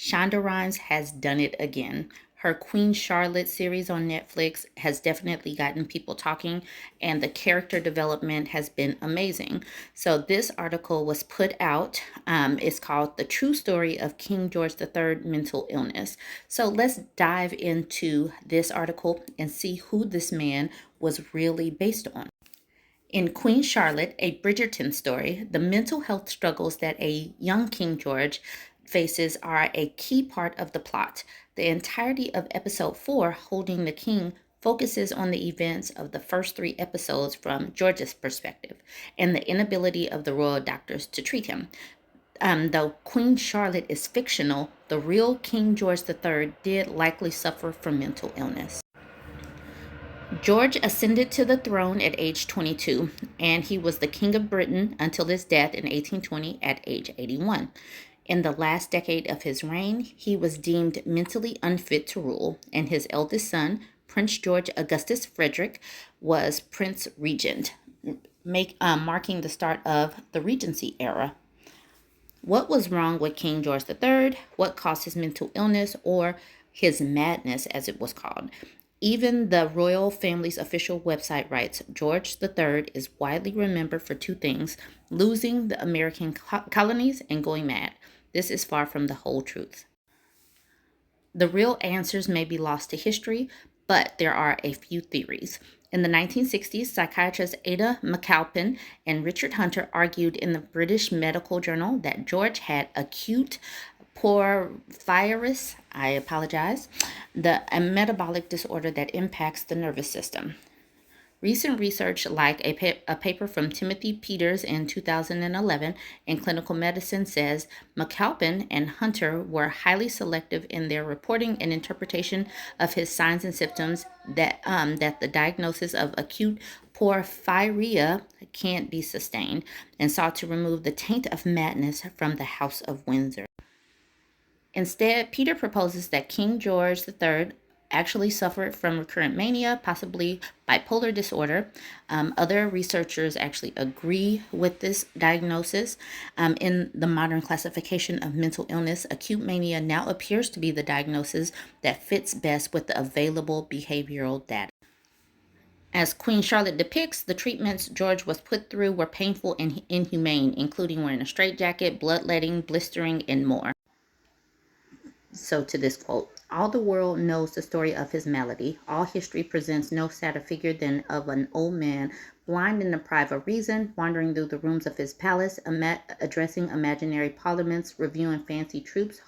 Shonda Rhimes has done it again. Her Queen Charlotte series on Netflix has definitely gotten people talking, and the character development has been amazing. So, this article was put out. It's called The True Story of King George III Mental Illness. So, let's dive into this article and see who this man was really based on. In Queen Charlotte, a Bridgerton story, the mental health struggles that a young King George faces are a key part of the plot. The entirety of episode 4, Holding the King, focuses on the events of the first 3 episodes from George's perspective and the inability of the royal doctors to treat him. Though Queen Charlotte is fictional, the real King George III did likely suffer from mental illness. George ascended to the throne at age 22, and he was the King of Britain until his death in 1820 at age 81. In the last decade of his reign, he was deemed mentally unfit to rule, and his eldest son, Prince George Augustus Frederick, was Prince Regent, marking the start of the Regency era. What was wrong with King George III? What caused his mental illness, or his madness as it was called? Even the royal family's official website writes George III is widely remembered for 2 things: losing the American colonies and going mad. This is far from the whole truth. The real answers may be lost to history, but there are a few theories. In the 1960s, psychiatrists Ada McAlpin and Richard Hunter argued in the British Medical Journal that George had acute porphyritis, I apologize, a metabolic disorder that impacts the nervous system. Recent research, like a paper from Timothy Peters in 2011 in Clinical Medicine, says McAlpin and Hunter were highly selective in their reporting and interpretation of his signs and symptoms, that the diagnosis of acute porphyria can't be sustained, and sought to remove the taint of madness from the House of Windsor. Instead, Peter proposes that King George III actually suffered from recurrent mania, possibly bipolar disorder. Other researchers actually agree with this diagnosis. In the modern classification of mental illness, acute mania now appears to be the diagnosis that fits best with the available behavioral data. As Queen Charlotte depicts, the treatments George was put through were painful and inhumane, including wearing a straitjacket, bloodletting, blistering, and more. So, to this quote, all the world knows the story of his malady. All history presents no sadder figure than of an old man, blind and deprived of reason, wandering through the rooms of his palace, addressing imaginary parliaments, reviewing fancy troops,